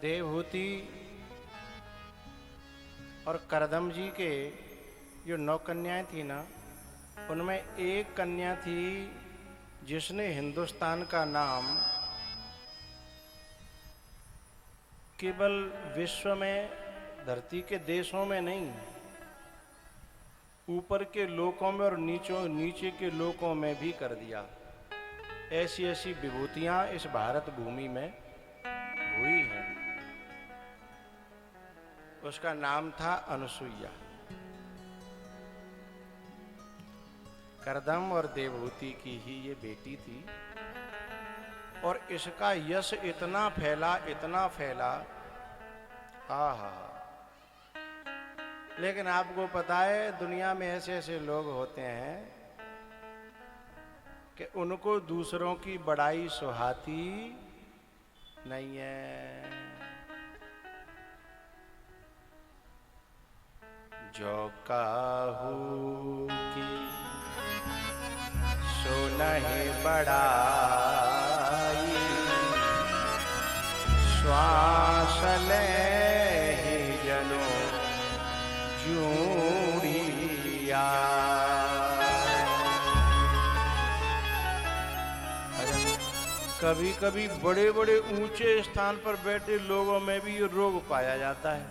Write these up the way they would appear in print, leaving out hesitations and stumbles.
देवहूति और करदम जी के जो 9 कन्याएं थी ना, उनमें एक कन्या थी जिसने हिंदुस्तान का नाम केवल विश्व में, धरती के देशों में नहीं, ऊपर के लोकों में और नीचे के लोकों में भी कर दिया। ऐसी ऐसी विभूतियां इस भारत भूमि में हुई हैं। उसका नाम था अनुसुईया। करदम और देवहूति की ही ये बेटी थी और इसका यश इतना फैला, आहा। लेकिन आपको पता है, दुनिया में ऐसे ऐसे लोग होते हैं कि उनको दूसरों की बड़ाई सुहाती नहीं है। जो काहू की सो नहीं बड़ाई, श्वास ले ही जनो जूड़िया। कभी कभी बड़े बड़े ऊंचे स्थान पर बैठे लोगों में भी ये रोग पाया जाता है।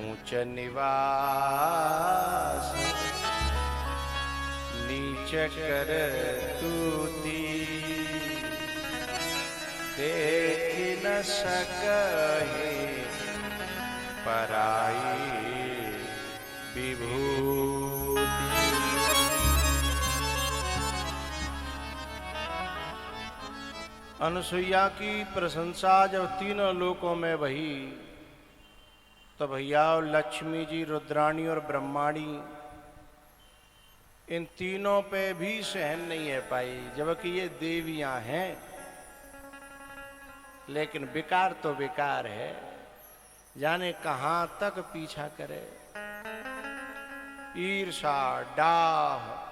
ऊंच निवास नीच कर तूती, देख न सकहि पराई विभूति। अनुसुईया की प्रशंसा जब तीनों लोकों में बही, तो भैया लक्ष्मी जी, रुद्राणी और ब्रह्माणी, इन तीनों पे भी सहन नहीं है पाई। जबकि ये देवियां हैं, लेकिन विकार तो विकार है, जाने कहां तक पीछा करे। ईर्षा, डाह,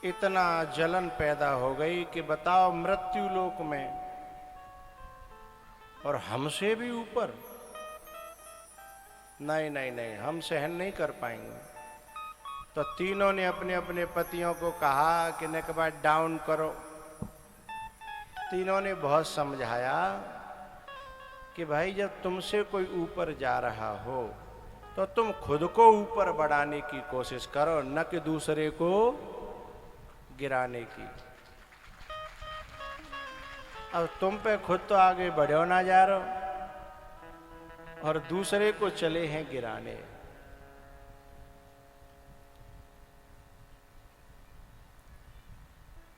इतना जलन पैदा हो गई कि बताओ, मृत्यु लोक में और हमसे भी ऊपर, नहीं नहीं नहीं, हम सहन नहीं कर पाएंगे। तो तीनों ने अपने अपने पतियों को कहा कि एक बार डाउन करो। तीनों ने बहुत समझाया कि भाई, जब तुमसे कोई ऊपर जा रहा हो तो तुम खुद को ऊपर बढ़ाने की कोशिश करो, न कि दूसरे को गिराने की। अब तुम पे खुद तो आगे बढ़ो ना जा रहे हो और दूसरे को चले हैं गिराने।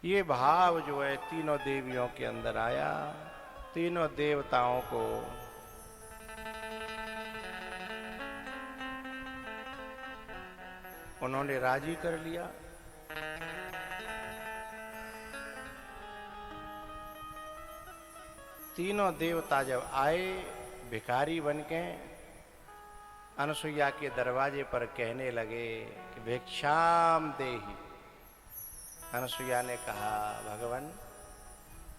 ये भाव जो है तीनों देवियों के अंदर आया। तीनों देवताओं को उन्होंने राजी कर लिया। तीनों देवता जब आए भिखारी बनके, अनुसुईया के दरवाजे पर कहने लगे कि भिक्षाम देहि। अनुसुईया ने कहा, भगवान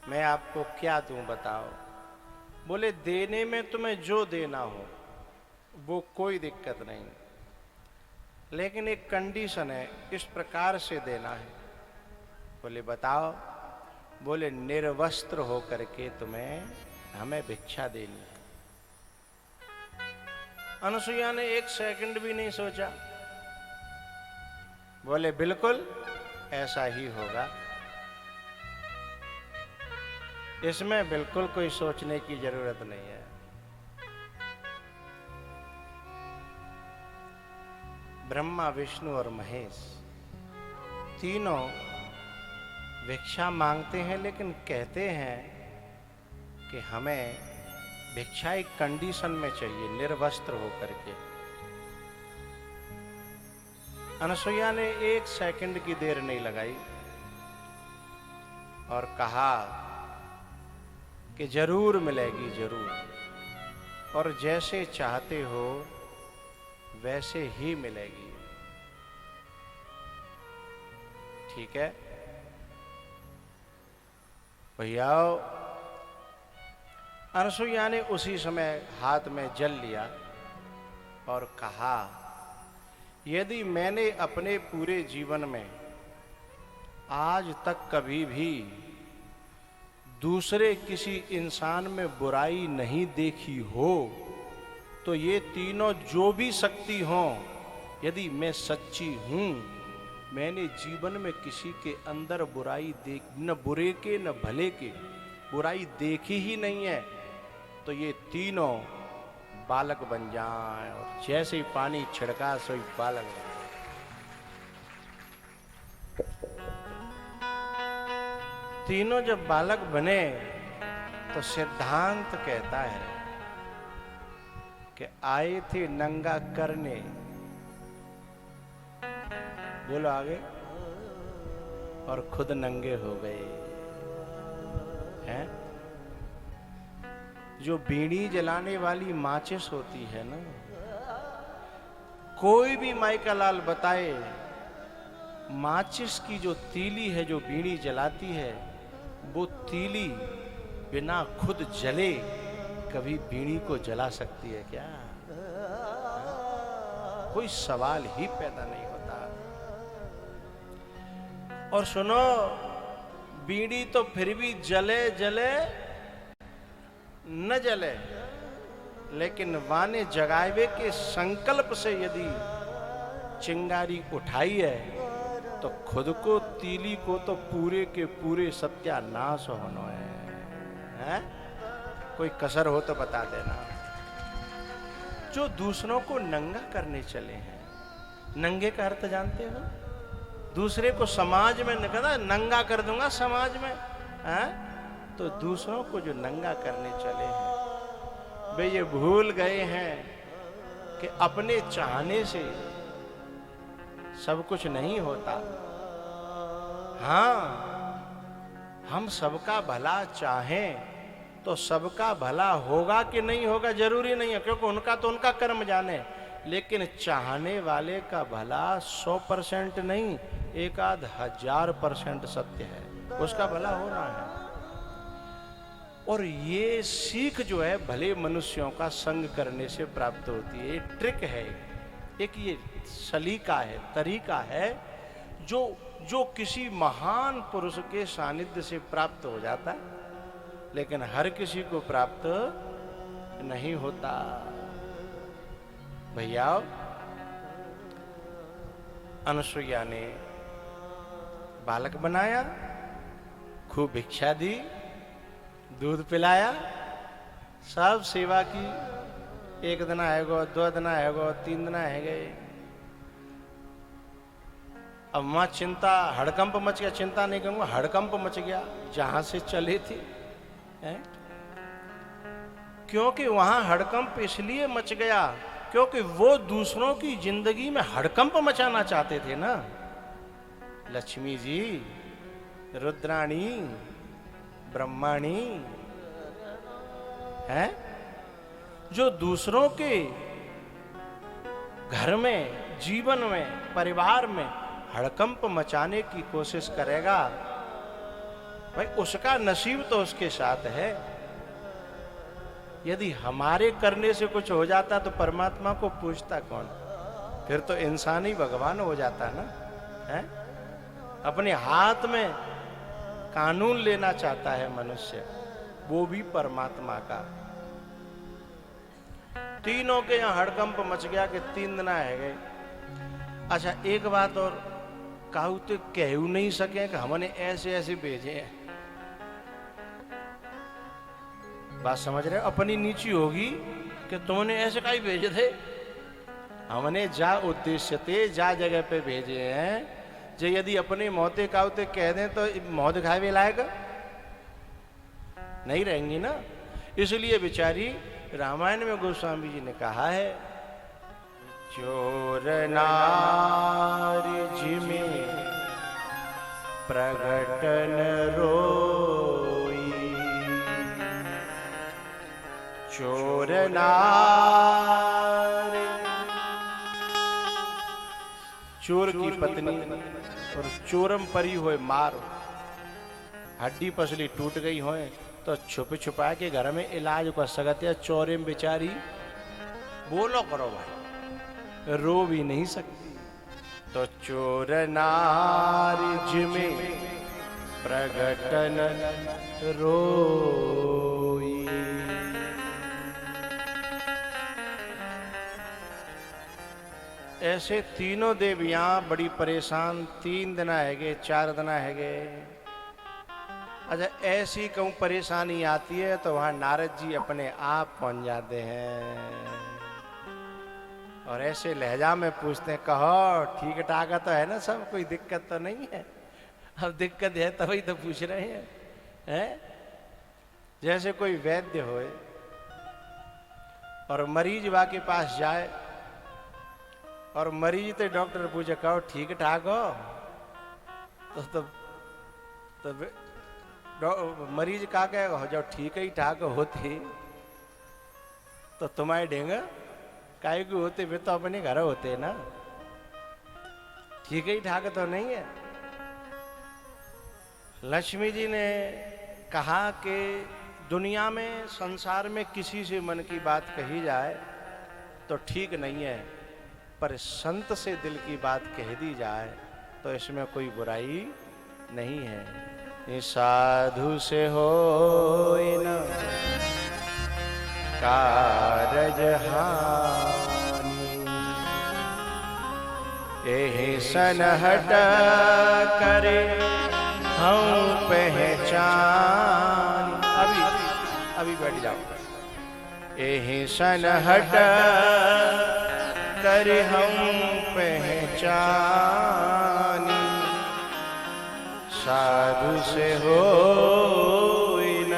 मैं आपको क्या दूं बताओ। बोले, देने में तुम्हें जो देना हो वो कोई दिक्कत नहीं, लेकिन एक कंडीशन है, इस प्रकार से देना है। बोले बताओ। बोले, निर्वस्त्र होकर के तुम्हें हमें भिक्षा देनी है। अनुसुईया ने एक सेकंड भी नहीं सोचा, बोले बिल्कुल ऐसा ही होगा। इसमें बिल्कुल कोई सोचने की जरूरत नहीं है। ब्रह्मा, विष्णु और महेश तीनों भिक्षा मांगते हैं, लेकिन कहते हैं कि हमें भिक्षा एक कंडीशन में चाहिए, निर्वस्त्र होकर के। अनुसुईया ने एक सेकंड की देर नहीं लगाई और कहा कि जरूर मिलेगी, जरूर, और जैसे चाहते हो वैसे ही मिलेगी। ठीक है, भैया अनसुईया ने उसी समय हाथ में जल लिया और कहा, यदि मैंने अपने पूरे जीवन में आज तक कभी भी दूसरे किसी इंसान में बुराई नहीं देखी हो, तो ये तीनों जो भी शक्ति हों, यदि मैं सच्ची हूं, मैंने जीवन में किसी के अंदर बुराई न बुरे के न भले के बुराई देखी ही नहीं है, तो ये तीनों बालक बन जाएं। और जैसे ही पानी छिड़का सो ही बालक बन जाए। तीनों जब बालक बने तो सिद्धांत कहता है कि आए थे नंगा करने, बोलो आगे, और खुद नंगे हो गए हैं। जो बीड़ी जलाने वाली माचिस होती है ना, कोई भी माइका लाल बताए, माचिस की जो तीली है जो बीड़ी जलाती है, वो तीली बिना खुद जले कभी बीड़ी को जला सकती है क्या? कोई सवाल ही पैदा नहीं होता। और सुनो, बीड़ी तो फिर भी जले जले न जले, लेकिन वाने जगावे के संकल्प से यदि चिंगारी उठाई है तो खुद को, तीली को तो पूरे के पूरे सत्यानाश होना है? कोई कसर हो तो बता देना। जो दूसरों को नंगा करने चले हैं, नंगे का अर्थ जानते हो? दूसरे को समाज में नंगा कर दूंगा समाज में, है? तो दूसरों को जो नंगा करने चले हैं, वे ये भूल गए हैं कि अपने चाहने से सब कुछ नहीं होता। हाँ, हम सबका भला चाहें तो सबका भला होगा कि नहीं होगा जरूरी नहीं है, क्योंकि उनका तो उनका कर्म जाने। लेकिन चाहने वाले का भला 100% नहीं, 1000% सत्य है, उसका भला होना है। और ये सीख जो है भले मनुष्यों का संग करने से प्राप्त होती है। ये ट्रिक है, एक ये सलीका है, तरीका है जो किसी महान पुरुष के सानिध्य से प्राप्त हो जाता है, लेकिन हर किसी को प्राप्त नहीं होता। भैया अनसुईया ने बालक बनाया, खूब भिक्षा दी, दूध पिलाया, सब सेवा की। 1 दिन आएगो, 2 दिन आएगो, 3 दिन है गए। अब मां चिंता, हड़कंप मच गया, चिंता नहीं कहूंगा, हड़कंप मच गया जहां से चली थी है? क्योंकि वहां हड़कंप इसलिए मच गया क्योंकि वो दूसरों की जिंदगी में हड़कंप मचाना चाहते थे ना। लक्ष्मी जी, रुद्राणी, ब्रह्माणी है, जो दूसरों के घर में, जीवन में, परिवार में हड़कंप मचाने की कोशिश करेगा, भाई उसका नसीब तो उसके साथ है। यदि हमारे करने से कुछ हो जाता तो परमात्मा को पूछता कौन? फिर तो इंसान ही भगवान हो जाता ना, है? अपने हाथ में कानून लेना चाहता है मनुष्य, वो भी परमात्मा का। तीनों के यहां हड़कंप मच गया कि 3 दिन है गए। अच्छा, एक बात और कहू तो कहू नहीं सके कि हमने ऐसे ऐसे भेजे हैं। बात समझ रहे हो? अपनी नीची होगी कि तुमने ऐसे काहे भेजे थे। हमने जा उद्देश्य थे, जा जगह पे भेजे हैं। जो यदि अपने मौते काउते कह दें तो मौत दिखाए भी लायक नहीं रहेंगी ना। इसलिए बेचारी रामायण में गोस्वामी जी ने कहा है, चोर नारी जिमे प्रगटन रोई, चोर नारी, चोर की पत्नी और चोरम परी होए मार। हड्डी पसली टूट गई हो तो छुप छुपा के घर में इलाज कर सकते, चौरे में बेचारी बोलो करो भाई, रो भी नहीं सकती। तो चोर नारिज में प्रगटन रोई। ऐसे तीनों देवियां बड़ी परेशान, 3 दिन हैगे 4 दिन हैगे। अच्छा, ऐसी कहूँ परेशानी आती है तो वहां नारद जी अपने आप पहुंच जाते हैं और ऐसे लहजा में पूछते हैं, कहो ठीक ठाक तो है ना सब, कोई दिक्कत तो नहीं है? अब दिक्कत है तभी तो पूछ रहे हैं? जैसे कोई वैद्य होए और मरीज बा के पास जाए और मरीज तो डॉक्टर पूछे, कहो ठीक ठाक हो? तो मरीज का कहेगा, हो जाओ ठीक ही ठाक होते तो तुम्हारे ढेंगे काहे को होते, वे तो अपने घर होते ना, ठीक ही ठाक तो नहीं है। लक्ष्मी जी ने कहा कि दुनिया में संसार में किसी से मन की बात कही जाए तो ठीक नहीं है, पर संत से दिल की बात कह दी जाए तो इसमें कोई बुराई नहीं है। ये साधु से हो न कारज हानि, एहि सनहट करे हम पहचान। अभी बैठ जाओ। एहि सनहट करे हम पहचानी, साधु से हो न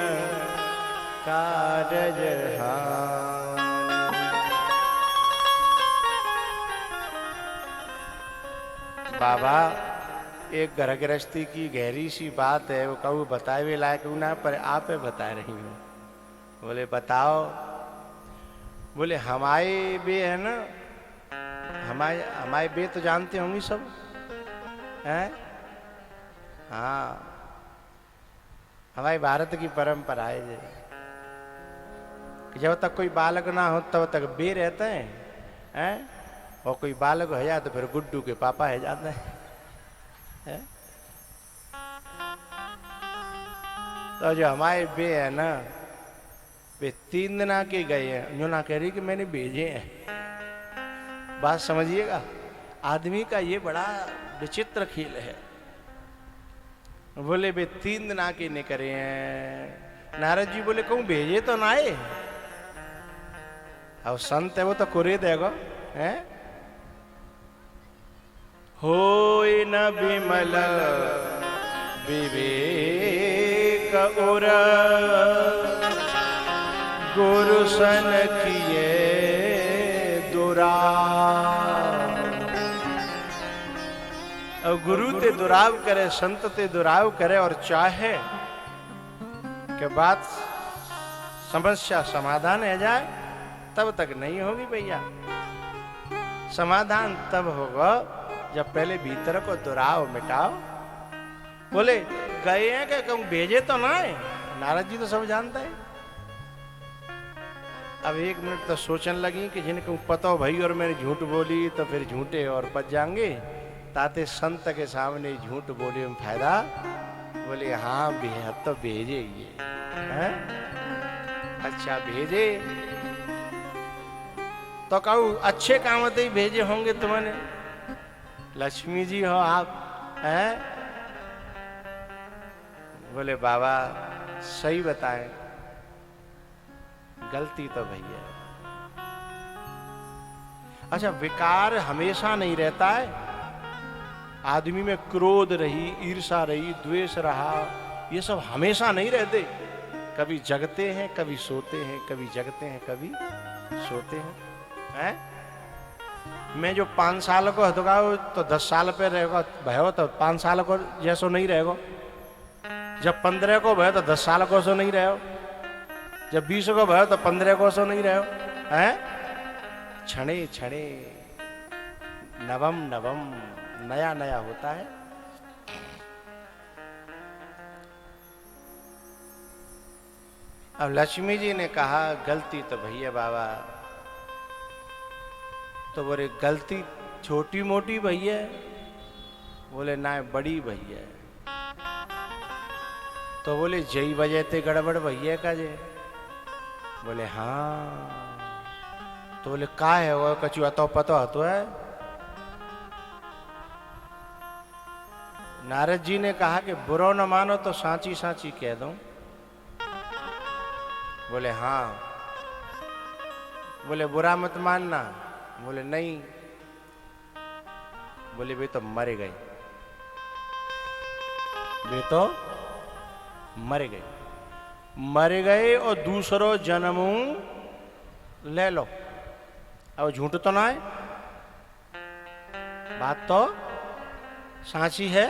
कारज हानि। बाबा, एक घर गृहस्थी की गहरी सी बात है, वो कहूँ बताए हुए लायक हूँ ना, पर आप बता रही हूँ। बोले बताओ। बोले हमारे बे है ना, हमारे बे तो जानते होंगे सब हैं? हाँ, हमारे भारत की परंपरा है कि जब तक कोई बालक ना हो तब तक बे रहते हैं, और कोई बालक हो जाए तो फिर गुड्डू के पापा है जाते हैं। तो जो हमारे बे है ना, वे 3 दिन के गए हैं, जो ना कह रही कि मैंने भेजे हैं। बात समझिएगा, आदमी का ये बड़ा विचित्र खेल है। बोले वे 3 दिन के निकले हैं। नारद जी बोले, कहूँ भेजे तो ना आए? अब संत है वो तो कुरे देगा, है? होय न विमल विवेक उर, गुरु सन किए दुरा। अब गुरु ते दुराव करे, संत ते दुराव करे और चाहे कि बात समस्या समाधान है जाए, तब तक नहीं होगी भैया। समाधान तब होगा जब पहले भीतर को दुराव मिटाओ। बोले गए हैं कि कहूँ भेजे तो ना है? नारद जी तो सब जानता है। अब 1 मिनट तो सोचने लगी कि जिनको पता हो भाई और मैंने झूठ बोली तो फिर झूठे और बच जाएंगे, ताते संत के सामने झूठ बोले में फायदा। बोले हाँ बेहद तो भेजे ये है? अच्छा भेजे तो कहूँ अच्छे काम ही भेजे होंगे तुमने, लक्ष्मी जी हो आप, हैं? बोले बाबा सही बताएं, गलती तो भैया। अच्छा, विकार हमेशा नहीं रहता है। आदमी में क्रोध रही, ईर्षा रही, द्वेष रहा, ये सब हमेशा नहीं रहते। कभी जगते हैं, कभी सोते हैं, कभी जगते हैं, कभी सोते हैं। मैं जो 5 साल को हतगा तो 10 साल पे रहेगा भयो तो 5 साल को जैसो नहीं रहेगा। जब 15 को भयो तो 10 साल को सो नहीं रहो। जब 20 को भयो तो 15 को सो नहीं रहो। हैं? क्षणे क्षणे नवम नवम, नया नया होता है। अब लक्ष्मी जी ने कहा गलती तो भैया बाबा। तो बोले गलती छोटी मोटी भैया? बोले ना बड़ी भैया। तो बोले जई वजह ते गड़बड़ भैया का जे? बोले हाँ। तो बोले का है वो कचुआ तो पता तो है। नारद जी ने कहा कि बुरा न मानो तो सांची सांची कह दूं। बोले हाँ। बोले बुरा मत मानना। बोले नहीं। बोले वे तो मर गए, वे तो मर गए, मर गए और दूसरो जन्म ले लो। अब झूठ तो ना है, बात तो सांची है।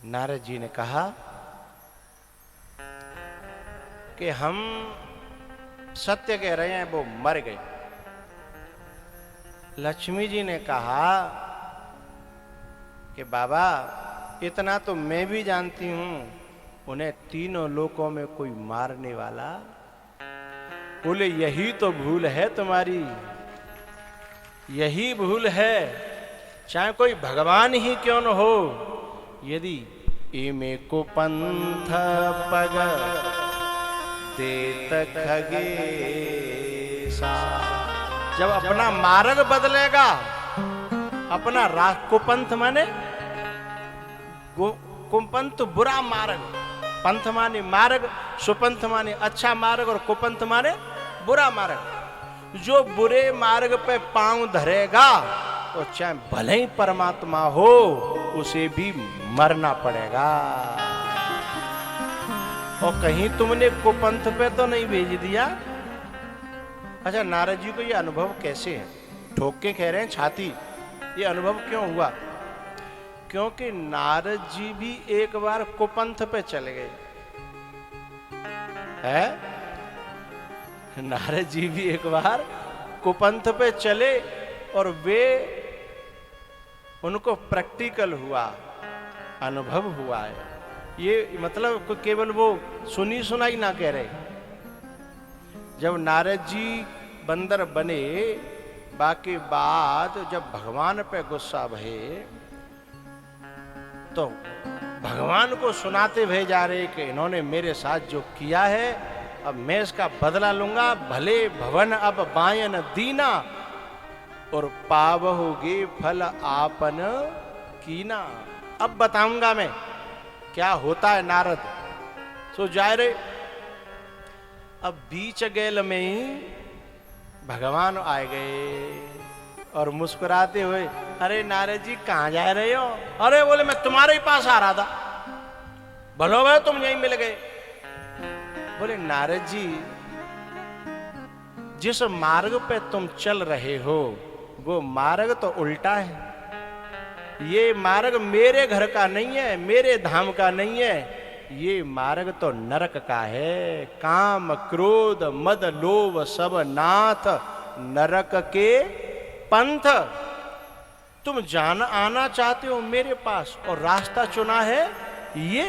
नारद जी ने कहा कि हम सत्य कह रहे हैं, वो मर गए। लक्ष्मी जी ने कहा कि बाबा इतना तो मैं भी जानती हूं, उन्हें तीनों लोकों में कोई मारने वाला। बोले यही तो भूल है तुम्हारी, यही भूल है। चाहे कोई भगवान ही क्यों न हो, यदि इमे को पंथ पग देत खगेसा, जब अपना मार्ग बदलेगा, अपना कुपंथ माने कुपंथ बुरा मार्ग, पंथ माने मार्ग, सुपंथ माने अच्छा मार्ग और कुपंथ माने बुरा मार्ग। जो बुरे मार्ग पे पांव धरेगा और चाहे भले ही परमात्मा हो, उसे भी मरना पड़ेगा। और कहीं तुमने कुपंथ पे तो नहीं भेज दिया। अच्छा, नारद जी को ये अनुभव कैसे है? ठोक के कह रहे हैं छाती, ये अनुभव क्यों हुआ? क्योंकि नारद जी भी एक बार कुपंथ पे चले गए है। नारद जी भी एक बार कुपंथ पे चले और वे उनको प्रैक्टिकल हुआ, अनुभव हुआ है। ये मतलब केवल वो सुनी सुनाई ना कह रहे। जब नारद जी बंदर बने, बाकी बाद जब भगवान पे गुस्सा भये, तो भगवान को सुनाते भे जा रहे कि इन्होंने मेरे साथ जो किया है, अब मैं इसका बदला लूंगा। भले भवन अब बायन दीना, और पावहुगे फल आपन कीना। अब बताऊंगा मैं क्या होता है। नारद सो जाए रहे। अब बीच गैल में ही भगवान आए गए और मुस्कुराते हुए, अरे नारद जी कहाँ जा रहे हो? अरे बोले मैं तुम्हारे ही पास आ रहा था, भलो भाई तुम यहीं मिल गए। बोले नारद जी, जिस मार्ग पे तुम चल रहे हो वो मार्ग तो उल्टा है। ये मार्ग मेरे घर का नहीं है, मेरे धाम का नहीं है, ये मार्ग तो नरक का है। काम क्रोध मद लोभ सब नाथ, नरक के पंथ। तुम जान आना चाहते हो मेरे पास और रास्ता चुना है ये।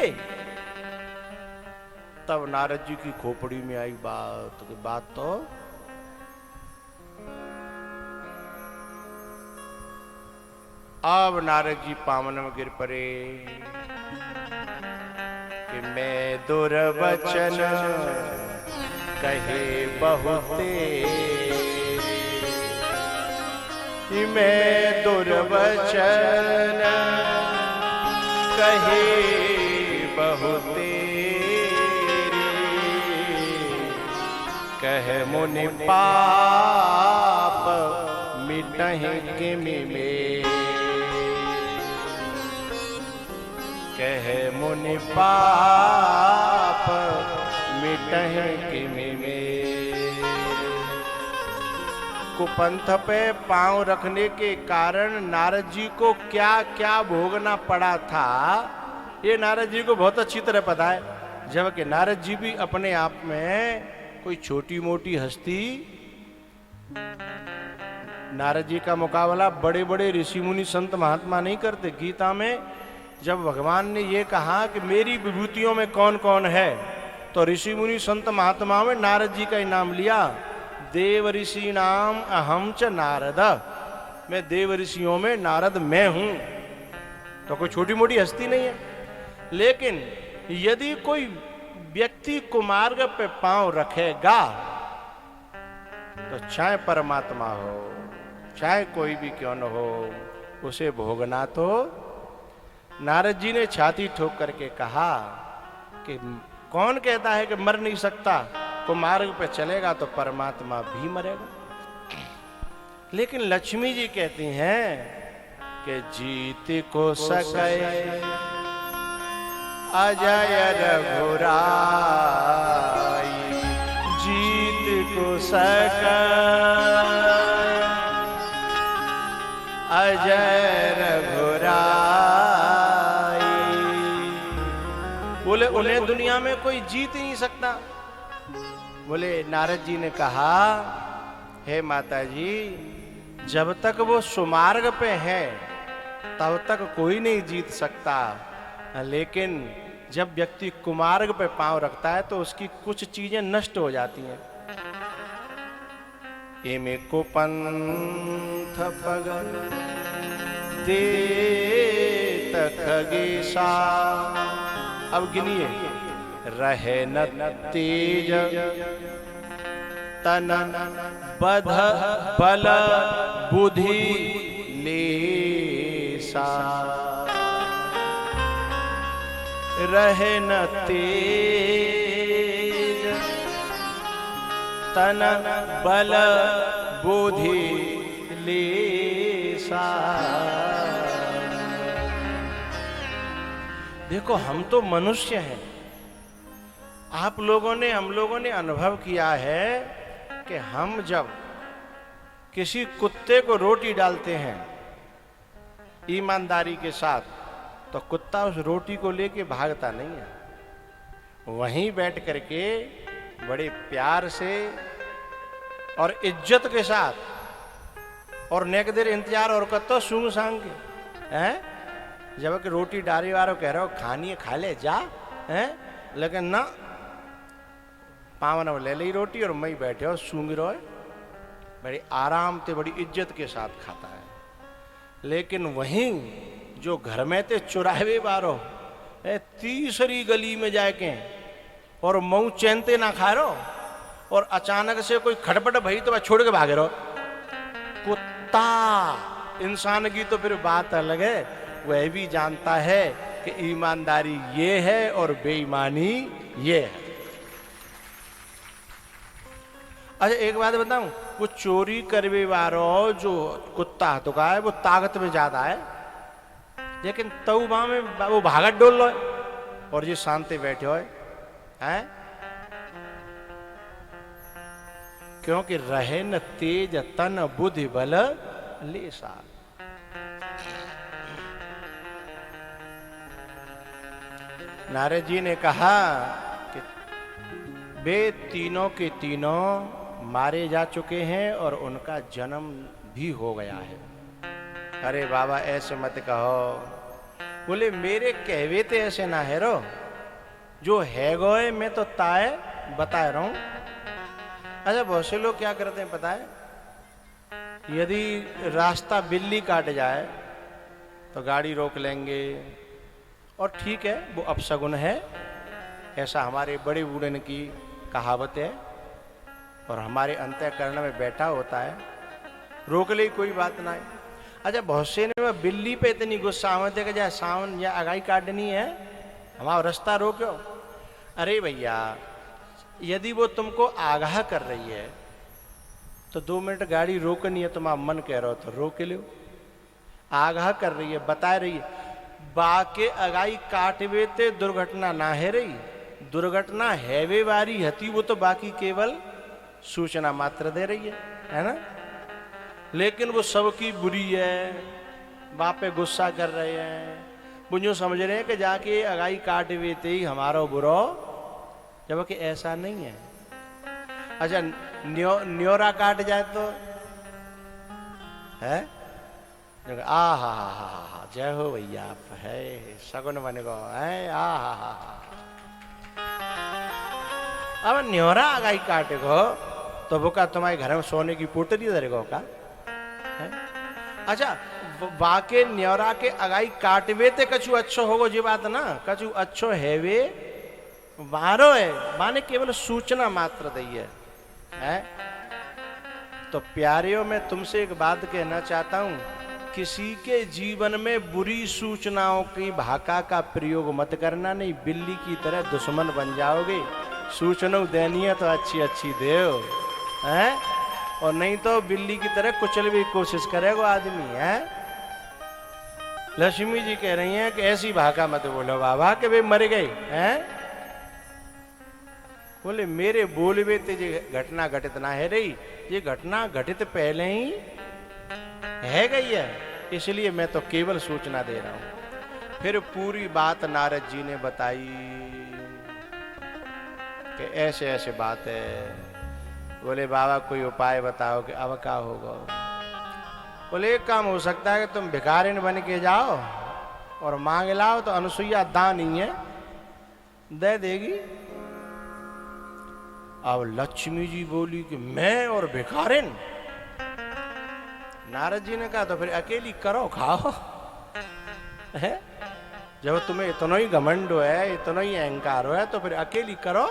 तब नारद जी की खोपड़ी में आई बात तो अब नारद जी पावन में गिर पड़े कि मैं दुर्वचन कहे बहुते, मैं दुर्वचन कहे बहुते, कह मुनि पाप मिटहि किमि में, कह मुनि पाप मिटहि किमि में। कुपंथ पे पांव रखने के कारण नारद जी को क्या क्या भोगना पड़ा था, ये नारद जी को बहुत अच्छी तरह पता है। जबकि नारद जी भी अपने आप में कोई छोटी मोटी हस्ती, नारद जी का मुकाबला बड़े बड़े ऋषि मुनि संत महात्मा नहीं करते। गीता में जब भगवान ने ये कहा कि मेरी विभूतियों में कौन कौन है, तो ऋषि मुनि संत महात्मा में नारद जी का ही नाम लिया। देव ऋषि नाम अहम च नारद, मैं देव ऋषियों में नारद मैं हूं। तो कोई छोटी मोटी हस्ती नहीं है। लेकिन यदि कोई व्यक्ति कुमार्ग पे पांव रखेगा तो चाहे परमात्मा हो चाहे कोई भी क्यों न हो, उसे भोगना तो। नारद जी ने छाती ठोक करके कहा कि कौन कहता है कि मर नहीं सकता, कुमार्ग पे चलेगा तो परमात्मा भी मरेगा। लेकिन लक्ष्मी जी कहती हैं कि जीत को सके अजय रघुराई, जीत को सके अजय रघुराई। बोले उन्हें दुनिया में कोई जीत नहीं सकता। बोले नारद जी ने कहा, हे माता जी, जब तक वो सुमार्ग पे है तब तक कोई नहीं जीत सकता, लेकिन जब व्यक्ति कुमार्ग पे पांव रखता है तो उसकी कुछ चीजें नष्ट हो जाती हैं। एमे को पंथ पग देत खगेशा। अब गिनिए, रहे न तेज तन बध बल बुद्धि लेसा, रहे न तेज तन बल बुद्धि लेसा। देखो हम तो मनुष्य हैं। आप लोगों ने हम लोगों ने अनुभव किया है कि हम जब किसी कुत्ते को रोटी डालते हैं ईमानदारी के साथ, तो कुत्ता उस रोटी को लेके भागता नहीं है, वहीं बैठ करके बड़े प्यार से और इज्जत के साथ और नेक देर इंतजार और कत्तो सूंग सांग के हैं, जब कि रोटी डाली वालों कह रहे हो खानी है खा ले जा, हैं, लेकिन ना पावन ले ली रोटी और मई बैठे हो सूंग रहो, बड़ी आराम से बड़ी इज्जत के साथ खाता है। लेकिन वहीं जो घर में थे चुरावे बारो तीसरी गली में जाके और मऊ चैनते ना खा रहो और अचानक से कोई खटपट भई तो छोड़ के भागे रहो। कुत्ता इंसान की तो फिर बात अलग है, वह भी जानता है कि ईमानदारी ये है और बेईमानी ये है। अच्छा एक बात बताऊं, वो चोरी करवे वारो जो कुत्ता तो का है वो ताकत में ज्यादा है, लेकिन तौबा में वो भागत डोल लो और ये शांति बैठे हो हैं, क्योंकि रहे न तेज तन बुद्धि बल लेसा। नारद जी ने कहा कि वे तीनों के तीनों मारे जा चुके हैं और उनका जन्म भी हो गया है। अरे बाबा ऐसे मत कहो। बोले मेरे कहवे ते ऐसे ना है रो, जो है गोए मैं तो ताए बता रहा हूं। अच्छा बहुत से लोग क्या करते हैं पता है, यदि रास्ता बिल्ली काट जाए तो गाड़ी रोक लेंगे और ठीक है वो अपशगुन है, ऐसा हमारे बड़े बूढ़े की कहावत है और हमारे अंतःकरण में बैठा होता है, रोक ले कोई बात ना है। अच्छा बहुत से ने बिल्ली पे इतनी गुस्सा होते कि जाए सावन या अगाई काटनी है हमारा रास्ता रोको। अरे भैया यदि वो तुमको आगाह कर रही है तो 2 मिनट गाड़ी रोकनी है, तुम्हारा मन कह रहा हो तो रोक लो। आगाह कर रही है, बता रही है, बाके अगाई काटवे ते दुर्घटना ना है रही, दुर्घटना हैवे वारी हती वो तो बाकी केवल सूचना मात्र दे रही है ना। लेकिन वो सबकी बुरी है, बाप पे गुस्सा कर रहे हैं, वो जो समझ रहे हैं कि जाके अगाई काटवे ते ही हमारा बुरो, जबकि ऐसा नहीं है। अच्छा न्योरा काट जाए तो है, आ हा जय हो भैया है सगुन बन गो है आ अब न्योरा आगाई काटे गो तो वो का तुम्हारे घर में सोने की पोटली दरेगो का है? अच्छा वाके न्योरा के अगाई काटवे ते कछु अच्छो होगो जी बात ना कछु अच्छो है वे वारो है माने केवल सूचना मात्र दी है? तो प्यारियों मैं तुमसे एक बात कहना चाहता हूं किसी के जीवन में बुरी सूचनाओं की भाका का प्रयोग मत करना नहीं बिल्ली की तरह दुश्मन बन जाओगे सूचना देनी है तो अच्छी अच्छी देव है और नहीं तो बिल्ली की तरह कुचल भी कोशिश करेगा आदमी है। लक्ष्मी जी कह रही हैं कि ऐसी भाका मत बोलो बाबा के वे मर गए हैं बोले मेरे बोलवे ते ये घटना घटित ना है रही ये घटना घटित पहले ही है गई है इसलिए मैं तो केवल सूचना दे रहा हूं। फिर पूरी बात नारद जी ने बताई कि ऐसे ऐसे बात है। बोले बाबा कोई उपाय बताओ कि अब क्या होगा। बोले एक काम हो सकता है कि तुम भिखारिन बन के जाओ और मांग लाओ तो अनुसुईया दान ही है दे देगी। अब लक्ष्मी जी बोली कि मैं और भिखारिन। नारद जी ने कहा तो फिर अकेली करो खाओ है जब तुम्हें इतना ही घमंड है इतना ही अहंकार है तो फिर अकेली करो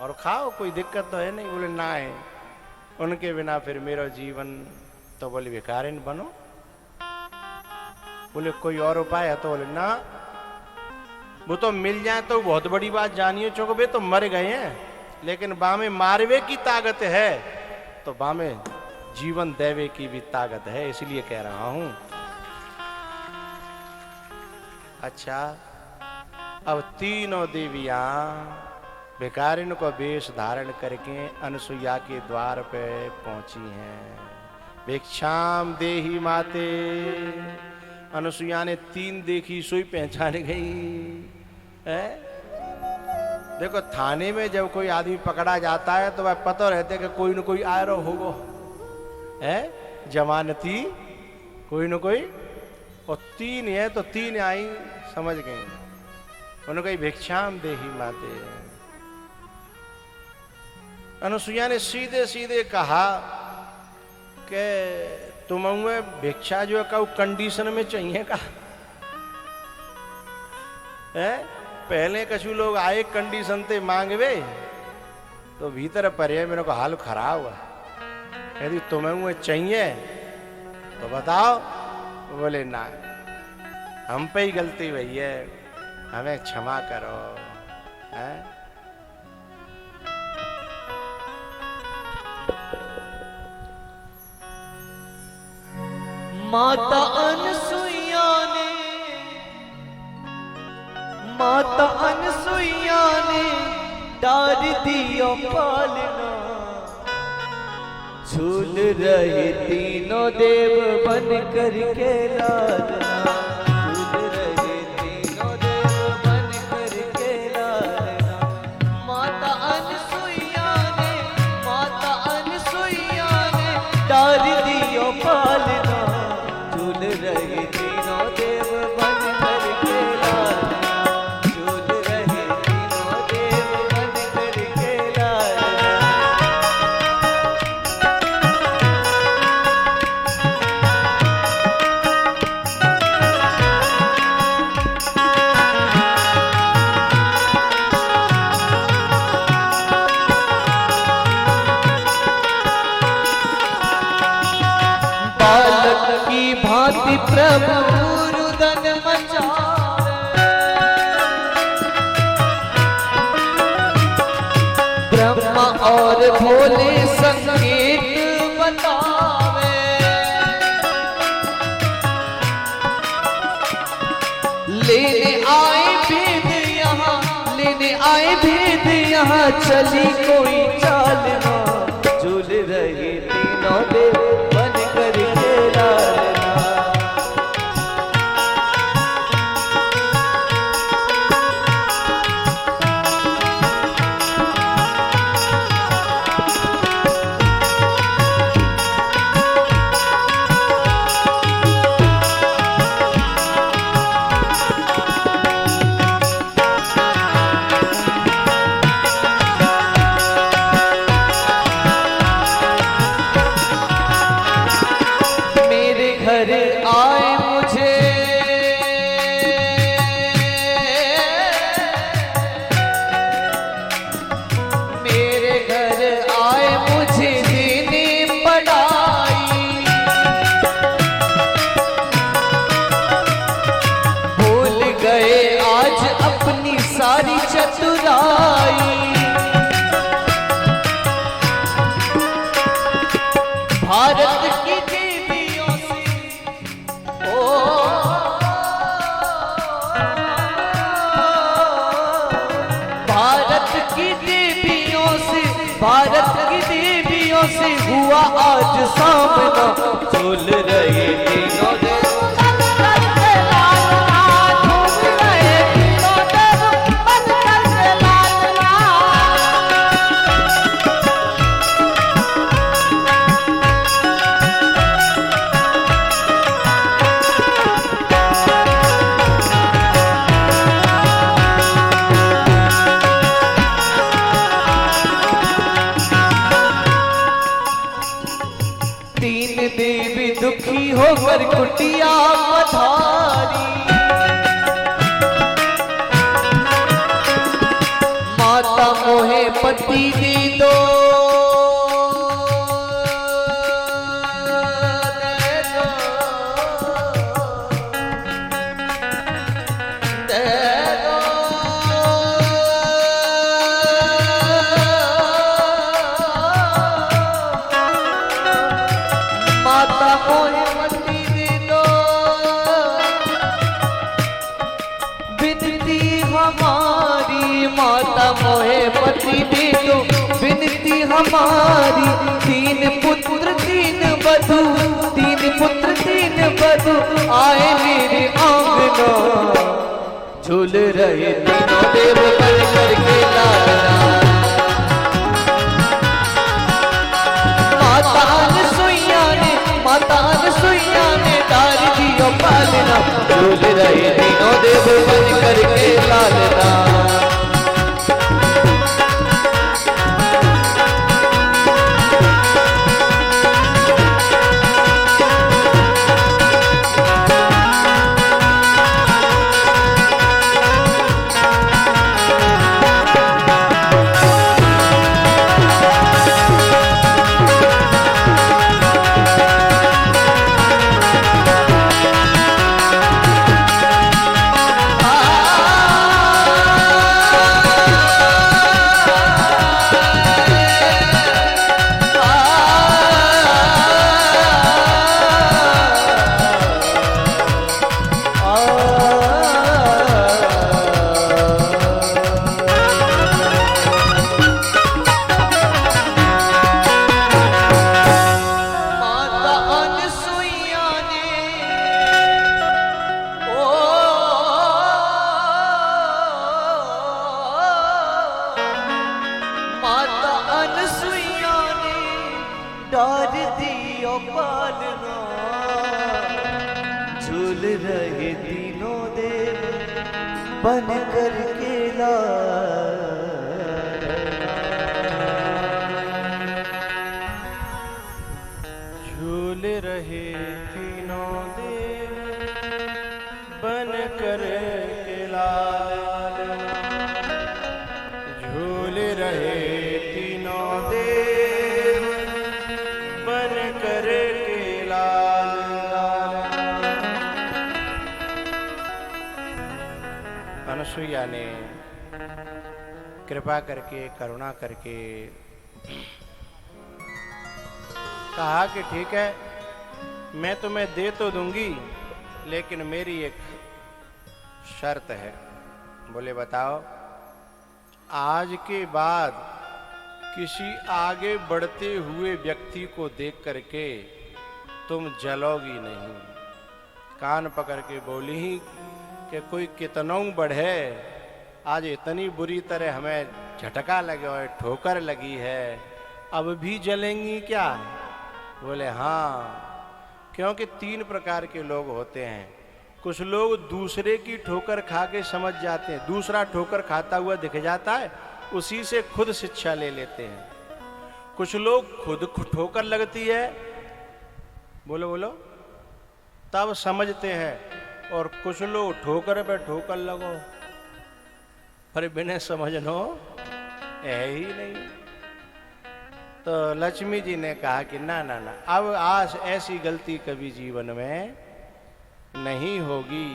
और खाओ कोई दिक्कत तो है नहीं। बोले ना है उनके बिना फिर मेरा जीवन तो बोले भिखारिन बनो। बोले कोई और उपाय है तो बोले ना वो तो मिल जाए तो बहुत बड़ी बात जानिए चूंकि वे तो मर गए हैं लेकिन बामे मारवे की ताकत है तो बामे जीवन देवे की भी ताकत है इसलिए कह रहा हूं। अच्छा अब तीनों देवियां भिखारिन को वेश धारण करके अनुसुईया के द्वार पे पहुंची हैं। भिक्षाम देहि माते। अनुसुईया ने तीन देखी सोई पहचान गई है। देखो थाने में जब कोई आदमी पकड़ा जाता है तो वह पता रहते कि कोई न कोई आए रहो होगो है जमानती कोई न कोई और तीन है तो तीन आई समझ गई। उन्होंने कही भिक्षाम देहि माते। अनुसुईया ने सीधे सीधे कहा कि तुम्हें भिक्षा जो है कंडीशन में चाहिए का है। पहले कछु लोग आए कंडीशन ते मांगवे तो भीतर परे मेरे को हाल खराब हुआ यदि तुम्हें वो चाहिए तो बताओ। बोले ना हम पे ही गलती हुई है हमें क्षमा करो है? माता अनुसुईया ने माता अनुसुईया ने डार दियो पालना झूल रहे तीनों देव बन करके लालना झूल रहे तीनों देव बन करके लालना। माता अनुसुईया ने डार दियो पालना झूल रहे तीनों देव बन करके लालना झूल रहे तीनों देव बन करके लालना। बालक की भांति प्रभु रुदन मचावे ब्रह्मा और भोले संगीत बतावे। लेने आए भेद यहाँ चली कोई चाल ना झूल रहे तीनों देव बन करके लालना। आज सामना झूल रहे तीनों देव दुखी होकर कुटिया पधारी माता मोहे पति दी दो मोहे पति दे दो विनती हमारी तीन पुत्र तीन बधू तीन पुत्र तीन बधू आए मेरे आंगना झूल रहे तीनों देव बन करके लालना माता अनसुईया ने डाल दियो पालना झूल रहे तीनों देव बन करके लालना डार दियो पालना झूल रहे तीनों देव बन करके झूल रहे तीनों देव बन करके लालना झूल रहे तीनों देव बन करके लालना। अनसुईया ने कृपा करके करुणा करके कहा कि ठीक है मैं तुम्हें दे तो दूंगी लेकिन मेरी एक शर्त है। बोले बताओ। आज के बाद किसी आगे बढ़ते हुए व्यक्ति को देख करके तुम जलोगी नहीं। कान पकड़ के बोली कि कोई कितनों बढ़े आज इतनी बुरी तरह हमें झटका लगे और ठोकर लगी है अब भी जलेंगी क्या। बोले हाँ, क्योंकि तीन प्रकार के लोग होते हैं। कुछ लोग दूसरे की ठोकर खा के समझ जाते हैं, दूसरा ठोकर खाता हुआ दिख जाता है उसी से खुद शिक्षा ले लेते हैं। कुछ लोग खुद ठोकर लगती है, बोलो बोलो, तब समझते हैं। और कुछ लोग ठोकर पे ठोकर लगो पर बिना समझनो है ही नहीं। तो लक्ष्मी जी ने कहा कि ना ना ना, अब आज ऐसी गलती कभी जीवन में नहीं होगी।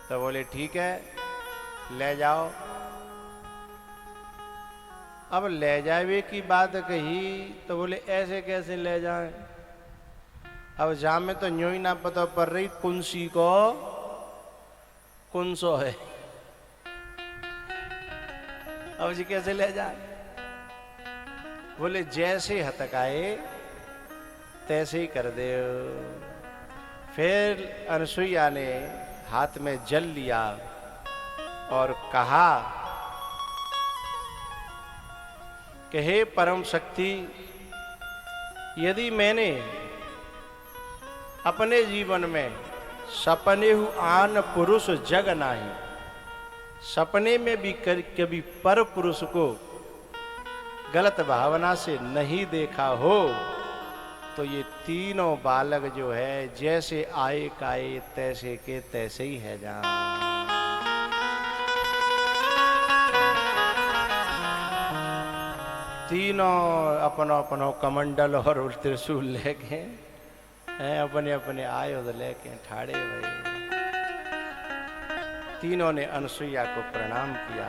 तो बोले ठीक है ले जाओ। अब ले जावे की बात कही तो बोले ऐसे कैसे ले जाए। अब जा में तो यूं ही ना पता पड़ रही कुंसी को कुंसो है। अब जी कैसे ले जाए। बोले जैसे हतकाए तैसे ही कर दे। फिर अनसुईया ने हाथ में जल लिया और कहा कि हे परम शक्ति, यदि मैंने अपने जीवन में सपने हु आन पुरुष जग नाही, सपने में भी कभी पर पुरुष को गलत भावना से नहीं देखा हो, तो ये तीनों बालक जो है जैसे आए काए तैसे के तैसे ही है जान। तीनों अपनो अपनो कमंडल और त्रिशूल लेके अपने अपने आयुध लेके ठाड़े भाई। तीनों ने अनसुईया को प्रणाम किया।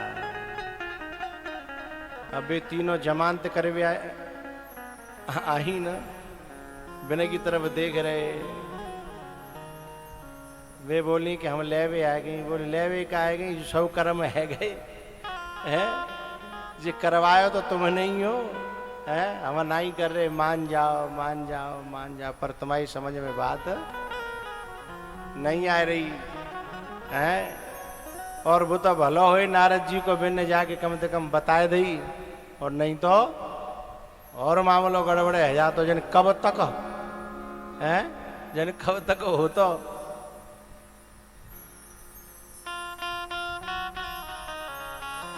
अब ये तीनों जमानत करवे आई न, बिना की तरफ देख रहे। वे बोली कि हम लेवे आ गई। बोले लेवे का आ गई, सब कर्म है गए हैं, जे करवायो तो तुम नहीं हो, है हम नहीं कर रहे, मान जाओ मान जाओ मान जाओ। पर तुम्हारी समझ में बात नहीं आ रही है। और वो तो भला हो नारद जी को बिन जाके कम से कम बताए दी, और नहीं तो और मामलो गड़बड़े है जा। तो जन कब तक है, जन कब तक हो। तो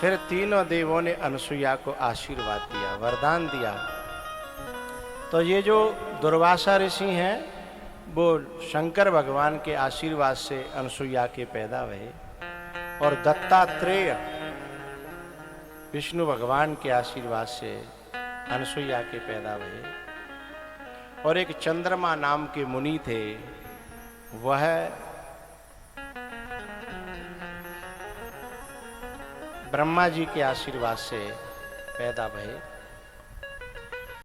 फिर तीनों देवों ने अनसुईया को आशीर्वाद दिया, वरदान दिया। तो ये जो दुर्वासा ऋषि हैं वो शंकर भगवान के आशीर्वाद से अनसुईया के पैदा हुए, और दत्तात्रेय विष्णु भगवान के आशीर्वाद से अनसुईया के पैदा हुए। और एक चंद्रमा नाम के मुनि थे, वह ब्रह्मा जी के आशीर्वाद से पैदा हुए।